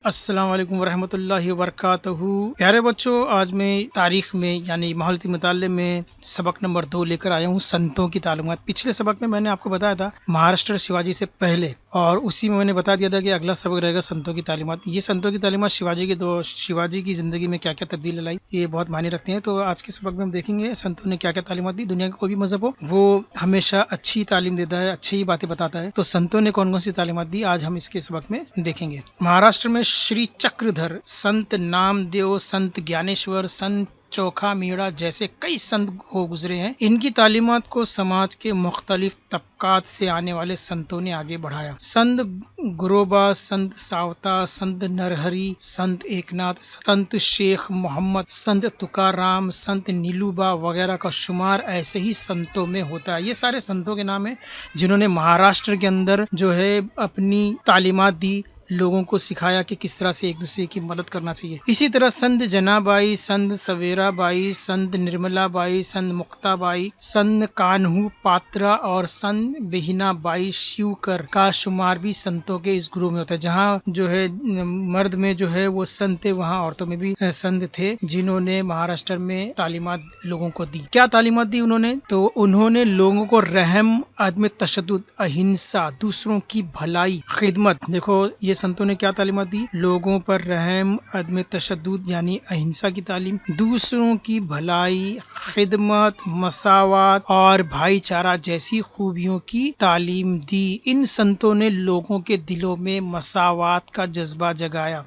अस्सलाम वालेकुम वरहमतुल्लाहि वबरकातुहू। प्यारे बच्चों, आज मैं तारीख में यानी माहौलती मुताले में सबक नंबर 2 लेकर आया हूँ, संतों की तालुमात। पिछले सबक में मैंने आपको बताया था महाराष्ट्र शिवाजी से पहले, और उसी में मैंने बता दिया था कि अगला सबक रहेगा संतों की तालीमात। ये संतों की तालीमात शिवाजी की ज़िंदगी में क्या क्या तब्दीली लाई, ये बहुत मायने रखते हैं। तो आज के सबक में हम देखेंगे संतों ने क्या क्या तालीमात दी। दुनिया का कोई भी मजहब हो, वो हमेशा अच्छी तालीम देता है, अच्छी ही बातें बताता है। तो संतों ने कौन कौन सी तालीमात दी, आज हम इसके सबक में देखेंगे। महाराष्ट्र में श्री चक्रधर, संत नामदेव, संत ज्ञानेश्वर, संत चोखा मीणा जैसे कई संत हो गुजरे हैं। इनकी तालीमात को समाज के मुख्तलिफ तबकात से आने वाले संतों ने आगे बढ़ाया। संत गुरोबा, संत सावता, संत नरहरी, संत एकनाथ, संत शेख मोहम्मद, संत तुकाराम, संत नीलूबा वगैरह का शुमार ऐसे ही संतों में होता है। ये सारे संतों के नाम है जिन्होंने महाराष्ट्र के अंदर जो है अपनी तालीमात दी, लोगों को सिखाया कि किस तरह से एक दूसरे की मदद करना चाहिए। इसी तरह संत जनाबाई, संत सवेराबाई, संत निर्मलाबाई, संत मुक्ताबाई, संत कान्हू पात्रा और संत बेहिनाबाई शिवकर का शुमार भी संतों के इस ग्रुप में होता है। जहाँ जो है मर्द में जो है वो संत थे, वहाँ औरतों में भी संत थे जिन्होंने महाराष्ट्र में तालीमात लोगों को दी। क्या तालीमात दी उन्होंने? तो उन्होंने लोगों को रहम, अदम तशद्दुद, अहिंसा, दूसरों की भलाई, खिदमत। देखो ये संतों ने क्या तालीमात दी? लोगों पर रहम, अदम तशद्दुद यानी अहिंसा की तालीम, दूसरों की भलाई, खिदमत, मसावत और भाईचारा जैसी खूबियों की तालीम दी। इन संतों ने लोगों के दिलों में मसावत का जज्बा जगाया।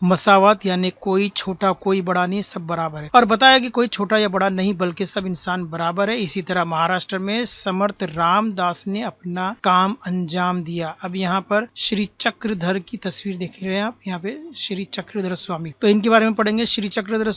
मसावत यानी कोई छोटा कोई बड़ा नहीं, सब बराबर है, और बताया कि कोई छोटा या बड़ा नहीं बल्कि सब इंसान बराबर है। इसी तरह महाराष्ट्र में समर्थ रामदास ने अपना काम अंजाम दिया। अब यहाँ पर श्री चक्रधर की तस्वीर देख रहे हैं आप, यहाँ पे श्री चक्रधर स्वामी, तो इनके बारे में पढ़ेंगे। श्री चक्रधर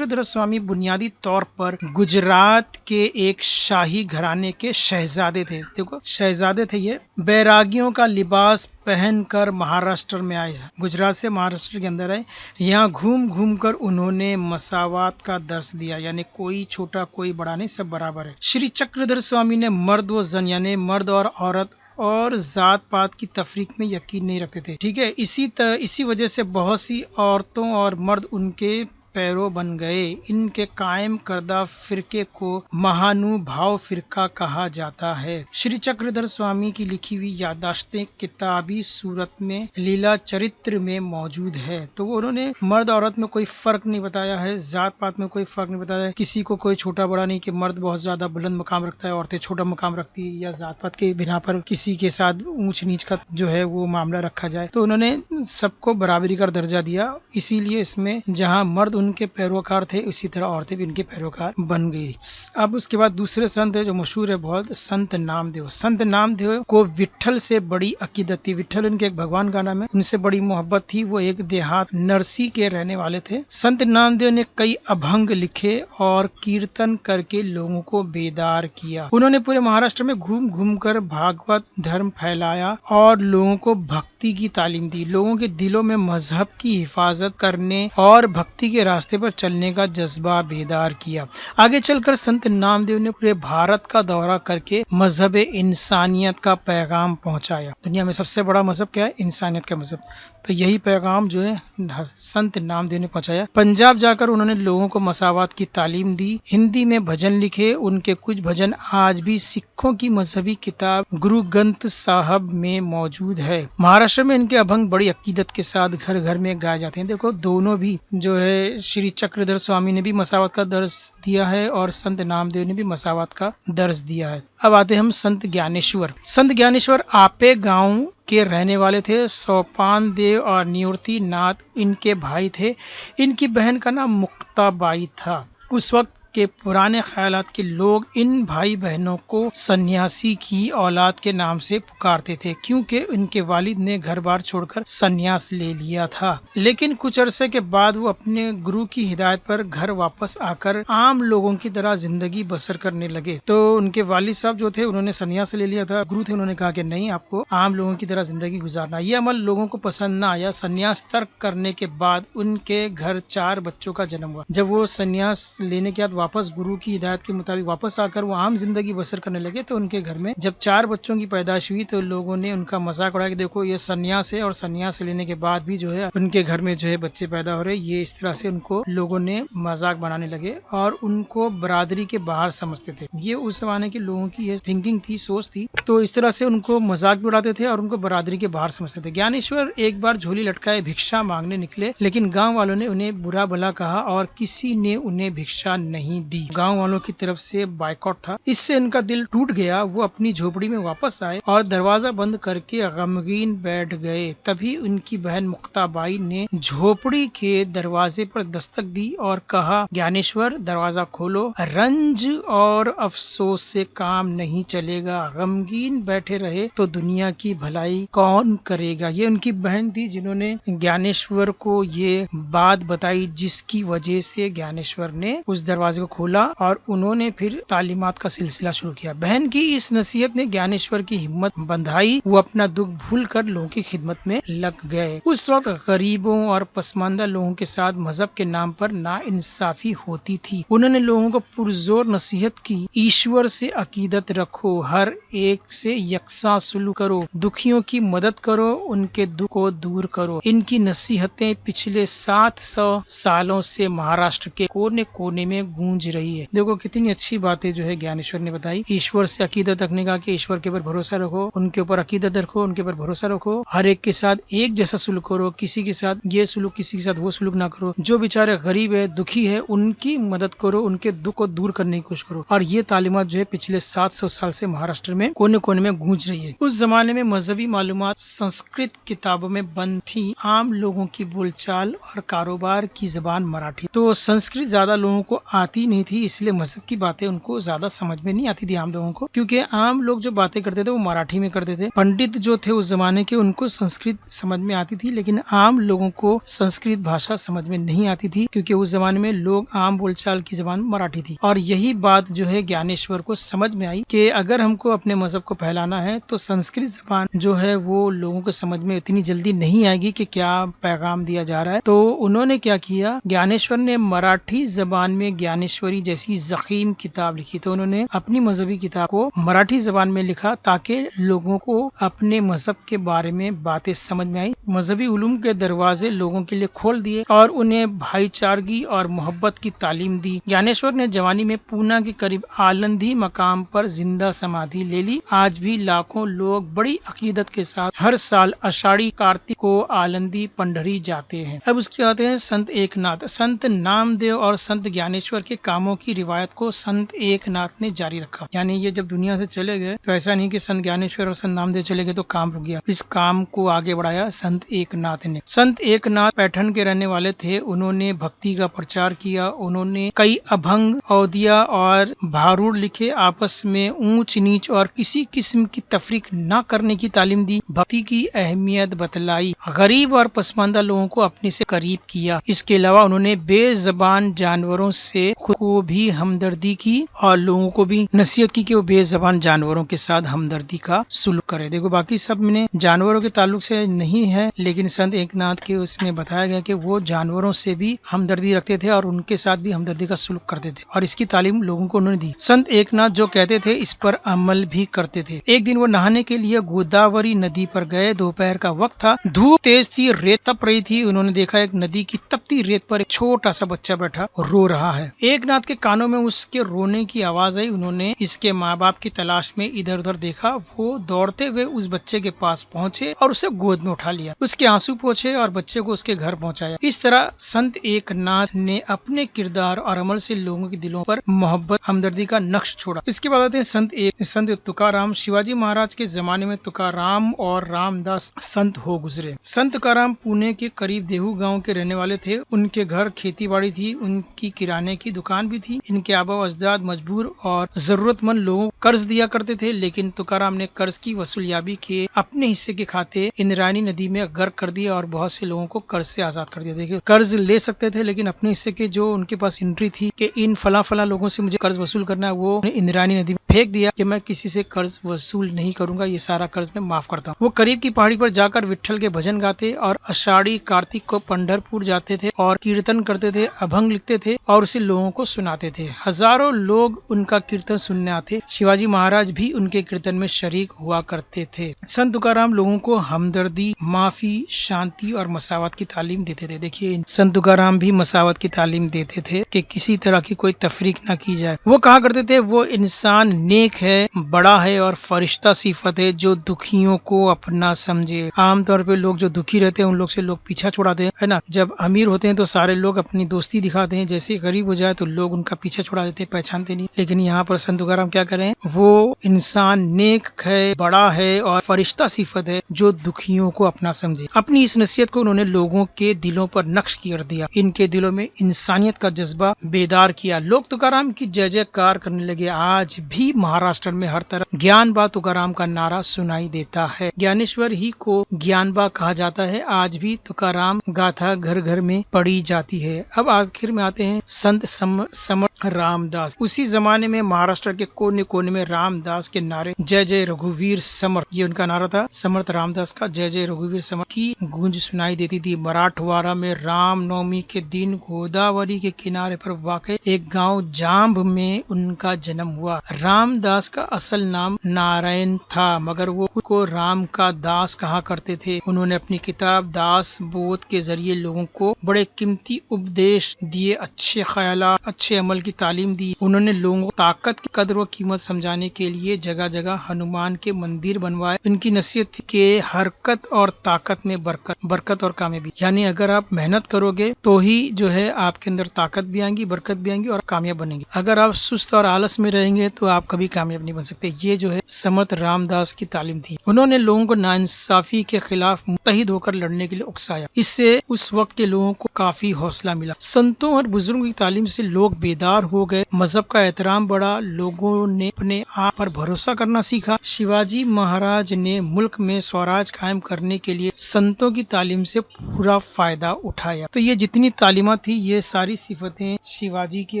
स्वामी बुनियादी तौर पर गुजरात के एक शाही घराने के शहजादे थे। देखो शहजादे थे ये। बैरागियों का लिबास पहनकर महाराष्ट्र में आए, गुजरात से महाराष्ट्र के अंदर आए। यहाँ घूम घूम कर उन्होंने मसावत का दर्श दिया, यानी कोई छोटा कोई बड़ा नहीं, सब बराबर है। श्री चक्रधर स्वामी ने मर्द व जन यानी मर्द और औरत और जात पात की तफरीक में यकीन नहीं रखते थे। ठीक है, इसी वजह से बहुत सी औरतों और मर्द उनके पैरों बन गए। इनके कायम करदा फिरके को महानुभाव फिरका कहा जाता है। श्री चक्रधर स्वामी की लिखी हुई यादाश्तें किताबी सूरत में लीला चरित्र में मौजूद है। तो उन्होंने मर्द औरत में कोई फर्क नहीं बताया है, जात पात में कोई फर्क नहीं बताया है, किसी को कोई छोटा बड़ा नहीं कि मर्द बहुत ज्यादा बुलंद मकाम रखता है, औरतें छोटा मकाम रखती है, या जात पात के बिना पर किसी के साथ ऊंच नीच का जो है वो मामला रखा जाए। तो उन्होंने सबको बराबरी का दर्जा दिया। इसीलिए इसमें जहाँ मर्द उनके पैरोकार थे, उसी तरह औरतें भी उनके पैरोकार बन गई। अब उसके बाद दूसरे संत है जो मशहूर है बहुत, संत नामदेव। संत नामदेव को विट्ठल से बड़ी अकीदत थी। विट्ठल उनके एक भगवान का नाम है, उनसे बड़ी मोहब्बत थी। वो एक देहात नरसी के रहने वाले थे। संत नामदेव ने कई अभंग लिखे और कीर्तन करके लोगों को बेदार किया। उन्होंने पूरे महाराष्ट्र में घूम घूम कर भागवत धर्म फैलाया और लोगों को भक्ति की तालीम दी। लोगों के दिलों में मजहब की हिफाजत करने और भक्ति के रास्ते पर चलने का जज्बा बेदार किया। आगे चलकर संत नामदेव ने पूरे भारत का दौरा करके मजहब इंसानियत का पैगाम पहुंचाया। दुनिया में सबसे बड़ा मजहब क्या है? इंसानियत का मजहब। तो यही पैगाम जो है संत नामदेव ने पहुंचाया। पंजाब जाकर उन्होंने लोगों को मसावत की तालीम दी। हिंदी में भजन लिखे। उनके कुछ भजन आज भी सिखों की मजहबी किताब गुरु ग्रंथ साहब में मौजूद है। महाराष्ट्र में इनके अभंग बड़ी अकीदत के साथ घर घर में गाए जाते हैं। देखो दोनों भी जो है श्री चक्रधर स्वामी ने भी मसावत का दर्श दिया है और संत नामदेव ने भी मसावत का दर्श दिया है। अब आते हम संत ज्ञानेश्वर। संत ज्ञानेश्वर आपे गांव के रहने वाले थे। सोपान देव और निवृत्ति नाथ इनके भाई थे। इनकी बहन का नाम मुक्ताबाई था। उस वक्त के पुराने ख्यालात के लोग इन भाई बहनों को सन्यासी की औलाद के नाम से पुकारते थे, क्योंकि उनके वालिद ने घर बार छोड़कर सन्यास ले लिया था। लेकिन कुछ अरसे के बाद वो अपने गुरु की हिदायत पर घर वापस आकर आम लोगों की तरह जिंदगी बसर करने लगे। तो उनके वालिद साहब जो थे उन्होंने सन्यास ले लिया था। गुरु थे, उन्होंने कहा कि नहीं, आपको आम लोगों की तरह जिंदगी गुजारना। ये अमल लोगों को पसंद न आया। सन्यास तर्क करने के बाद उनके घर 4 बच्चों का जन्म हुआ। जब वो सन्यास लेने के बाद वापस गुरु की हिदायत के मुताबिक वापस आकर वो आम जिंदगी बसर करने लगे तो उनके घर में जब 4 बच्चों की पैदाइश हुई तो लोगों ने उनका मजाक उड़ाया कि देखो ये सन्यास है और सन्यास लेने के बाद भी जो है उनके घर में जो है बच्चे पैदा हो रहे। ये इस तरह से उनको लोगों ने मजाक बनाने लगे और उनको बरादरी के बाहर समझते थे। ये उस जमाने के लोगों की ये थिंकिंग थी, सोच थी। तो इस तरह से उनको मजाक भी उड़ाते थे और उनको बरादरी के बाहर समझते थे। ज्ञानेश्वर एक बार झोली लटकाए भिक्षा मांगने निकले, लेकिन गाँव वालों ने उन्हें बुरा भला कहा और किसी ने उन्हें भिक्षा नहीं दी। गाँव वालों की तरफ से बायकॉट था। इससे उनका दिल टूट गया। वो अपनी झोपड़ी में वापस आए और दरवाजा बंद करके गमगीन बैठ गए। तभी उनकी बहन मुक्ताबाई ने झोपड़ी के दरवाजे पर दस्तक दी और कहा, ज्ञानेश्वर दरवाजा खोलो, रंज और अफसोस से काम नहीं चलेगा। गमगीन बैठे रहे तो दुनिया की भलाई कौन करेगा। ये उनकी बहन थी जिन्होंने ज्ञानेश्वर को ये बात बताई, जिसकी वजह से ज्ञानेश्वर ने उस दरवाजे को खोला और उन्होंने फिर तालीमात का सिलसिला शुरू किया। बहन की इस नसीहत ने ज्ञानेश्वर की हिम्मत बंधाई। वो अपना दुख भूल कर लोगों की खिदमत में लग गए। उस वक्त गरीबों और पसमानदा लोगों के साथ मजहब के नाम पर नाइंसाफी होती थी। उन्होंने लोगों को पुरजोर नसीहत की, ईश्वर से अकीदत रखो, हर एक से यकसा सुलूक करो, दुखियों की मदद करो, उनके दुख को दूर करो। इनकी नसीहतें पिछले 700 सालों से महाराष्ट्र के कोने कोने में गूंज रही है। देखो कितनी अच्छी बातें जो है ज्ञानेश्वर ने बताई। ईश्वर से अकीदत रखने का कि ईश्वर के ऊपर भरोसा रखो, उनके ऊपर अकीदत रखो, उनके ऊपर भरोसा रखो, हर एक के साथ एक जैसा सुलूक करो, किसी के साथ ये सुलूक किसी के साथ वो सुलूक ना करो। जो बेचारे गरीब है, दुखी है, उनकी मदद करो, उनके दुख को दूर करने की कोशिश करो। और ये तालीमात जो है पिछले 700 साल से महाराष्ट्र में कोने कोने में गूंज रही है। उस जमाने में मजहबी मालूमात संस्कृत किताबों में बंद थी। आम लोगों की बोलचाल और कारोबार की जबान मराठी, तो संस्कृत ज्यादा लोगों को आती नहीं थी, इसलिए मजहब की बातें उनको ज्यादा समझ में नहीं आती थी आम लोगों को, क्योंकि आम लोग जो बातें करते थे वो मराठी में करते थे। पंडित जो थे उस जमाने के, उनको संस्कृत समझ में आती थी, लेकिन आम लोगों को संस्कृत भाषा समझ में नहीं आती थी, क्योंकि उस जमाने में लोग आम बोलचाल की जबान मराठी थी। और यही बात जो है ज्ञानेश्वर को समझ में आई कि अगर हमको अपने मजहब को फैलाना है तो संस्कृत जबान जो है वो लोगों को समझ में इतनी जल्दी नहीं आएगी कि क्या पैगाम दिया जा रहा है। तो उन्होंने क्या किया, ज्ञानेश्वर ने मराठी जबान में ज्ञानेश्वरी जैसी ज़ख़ीम किताब लिखी। तो उन्होंने अपनी मजहबी किताब को मराठी जबान में लिखा ताकि लोगों को अपने मजहब के बारे में बातें समझ में आई। मजहबी उलूम के दरवाजे लोगों के लिए खोल दिए और उन्हें भाईचारगी और मोहब्बत की तालीम दी। ज्ञानेश्वर ने जवानी में पूना के करीब आलंदी मकाम पर जिंदा समाधि ले ली। आज भी लाखों लोग बड़ी अकीदत के साथ हर साल आषाढ़ी कार्तिक को आलंदी पंडरी जाते हैं। अब उसके आते हैं संत एकनाथ। संत नामदेव और संत ज्ञानेश्वर के कामों की रिवायत को संत एकनाथ ने जारी रखा। यानी ये जब दुनिया से चले गए तो ऐसा नहीं कि संत ज्ञानेश्वर और संत नामदेव चले गए तो काम रुक गया, इस काम को आगे बढ़ाया संत एकनाथ ने। संत एकनाथ पैठन के रहने वाले थे। उन्होंने भक्ति का प्रचार किया। उन्होंने कई अभंग, औदिया और भारूड लिखे। आपस में ऊंच नीच और किसी किस्म की तफरीक न करने की तालीम दी। भक्ति की अहमियत बतलाई। गरीब और पसमानदा लोगों को अपने से करीब किया। इसके अलावा उन्होंने बेजबान जानवरों से खुद को भी हमदर्दी की और लोगों को भी नसीहत की कि वो बेजबान जानवरों के साथ हमदर्दी का सुलूक करे। देखो बाकी सब में जानवरों के ताल्लुक से नहीं है, लेकिन संत एकनाथ के उसमें बताया गया कि वो जानवरों से भी हमदर्दी रखते थे और उनके साथ भी हमदर्दी का सुलूक करते थे, और इसकी तालीम लोगों को उन्होंने दी। संत एकनाथ जो कहते थे इस पर अमल भी करते थे। एक दिन वो नहाने के लिए गोदावरी नदी पर गए। दोपहर का वक्त था, धूप तेज थी, रेत तप रही थी। उन्होंने देखा एक नदी की तपती रेत पर एक छोटा सा बच्चा बैठा रो रहा है। एकनाथ के कानों में उसके रोने की आवाज आई। उन्होंने इसके माँ बाप की तलाश में इधर उधर देखा। वो दौड़ते हुए उस बच्चे के पास पहुँचे और उसे गोद में उठा लिया। उसके आंसू पोंछे और बच्चे को उसके घर पहुँचाया। इस तरह संत एकनाथ ने अपने किरदार और अमल से लोगों के दिलों पर मोहब्बत, हमदर्दी का नक्श छोड़ा। इसके बाद आते हैं संत तुकाराम। शिवाजी महाराज के जमाने में तुकाराम और रामदास संत हो गुजरे। संत तुकाराम पुणे के करीब देहू गांव के रहने वाले थे। उनके घर खेती बाड़ी थी, उनकी किराने की दुकान भी थी। इनके आबा अजदाद मजबूर और जरूरतमंद लोगों को कर्ज दिया करते थे, लेकिन तुकाराम ने कर्ज की वसूलियाबी के अपने हिस्से के खाते इंद्रायणी नदी में गर्क कर दिया और बहुत से लोगों को कर्ज से आजाद कर दिया। देखिए कर्ज ले सकते थे, लेकिन अपने हिस्से के जो उनके पास एंट्री थी कि इन फला फला लोगों से मुझे कर्ज वसूल करना है, वो इंद्रायणी नदी में फेंक दिया कि मैं किसी से कर्ज वसूल नहीं करूंगा, ये सारा कर्ज मैं माफ करता हूँ। वो करीब की पहाड़ी पर जाकर विट्ठल के भजन गाते और आषाढ़ी कार्तिक को पंढरपुर जाते थे और कीर्तन करते थे, अभंग लिखते थे और उसे लोगों को सुनाते थे। हजारों लोग उनका कीर्तन सुनने आते। शिवाजी महाराज भी उनके कीर्तन में शरीक हुआ करते थे। संत तुकाराम लोगों को हमदर्दी, माफी, शांति और मसावत की तालीम देते थे। देखिए, संत तुकाराम भी मसावत की तालीम देते थे कि किसी तरह की कोई तफरीक न की जाए। वो कहा करते थे, वो इंसान नेक है, बड़ा है और फरिश्ता सिफत है जो दुखियों को अपना समझे। आमतौर पे लोग जो दुखी रहते हैं उन लोग से लोग पीछा छुड़ाते हैं, है ना। जब अमीर होते हैं तो सारे लोग अपनी दोस्ती दिखाते हैं, जैसे गरीब हो जाए तो लोग उनका पीछा छुड़ा देते हैं, पहचानते नहीं। लेकिन यहाँ पर संत तुकाराम क्या करें, वो इंसान नेक है, बड़ा है और फरिश्ता सिफत है जो दुखियों को अपना समझे। अपनी इस नसीहत को उन्होंने लोगों के दिलों पर नक्श कर दिया। इनके दिलों में इंसानियत का जज्बा बेदार किया। लोग तुकाराम की जय जयकार करने लगे। आज भी महाराष्ट्र में हर तरफ ज्ञान बा तुकाराम का नारा सुनाई देता है। ज्ञानेश्वर ही को ज्ञान बा कहा जाता है। आज भी तुकाराम गाथा घर घर में पढ़ी जाती है। अब आखिर में आते हैं संत समर्थ रामदास। उसी जमाने में महाराष्ट्र के कोने कोने में रामदास के नारे जय जय रघुवीर समर्थ, ये उनका नारा था। समर्थ रामदास का जय जय रघुवीर समर्थ की गूंज सुनाई देती थी। मराठवाड़ा में रामनवमी के दिन गोदावरी के किनारे पर वाक़ एक गांव जाम्ब में उनका जन्म हुआ। रामदास का असल नाम नारायण था, मगर वो खुद को राम का दास कहा करते थे। उन्होंने अपनी किताब दास बोध के जरिए लोगों को बड़े कीमती उपदेश दिए, अच्छे ख्यालात, अच्छे अमल की तालीम दी। उन्होंने लोगों को ताकत की कदर व कीमत समझाने के लिए जगह जगह हनुमान के मंदिर बनवाए। उनकी नसीहत के हरकत और ताकत में बरकत और कामयाबी, यानी अगर आप मेहनत करोगे तो ही जो है आपके अंदर ताकत भी आएंगी, बरकत भी आएंगी और कामयाब बनेंगे। अगर आप सुस्त और आलस में रहेंगे तो आप कभी कामयाब नहीं बन सकते। ये जो है समर्थ रामदास की तालीम थी। उन्होंने लोगों को नाइंसाफी के खिलाफ मुत्तहिद होकर लड़ने के लिए उकसाया। इससे उस वक्त के लोगों को काफी हौसला मिला। संतों और बुजुर्गों की तालीम से लोग बेदार हो गए, मजहब का एहतराम बढ़ा, लोगों ने अपने आप पर भरोसा करना सीखा। शिवाजी महाराज ने मुल्क में स्वराज कायम करने के लिए संतों की तालीम से पूरा फायदा उठाया। तो ये जितनी तालीमात थी, ये सारी सिफतें शिवाजी के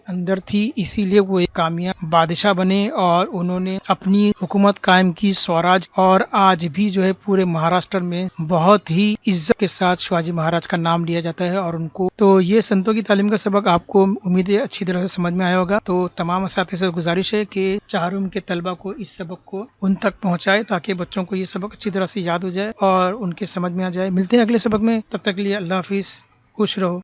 अंदर थी, इसीलिए वो एक कामयाब बादशाह बने और उन्होंने अपनी हुकूमत कायम की, स्वराज। और आज भी जो है पूरे महाराष्ट्र में बहुत ही इज्जत के साथ शिवाजी महाराज का नाम लिया जाता है और उनको। तो ये संतों की तालीम का सबक आपको उम्मीद है अच्छी तरह से समझ में आया होगा। तो तमाम साथी से गुजारिश है कि चारूम के तलबा को इस सबक को उन तक पहुंचाए ताकि बच्चों को ये सबक अच्छी तरह से याद हो जाए और उनके समझ में आ जाए। मिलते हैं अगले सबक में, तब तक के लिए अल्लाह हाफिज, खुश रहो।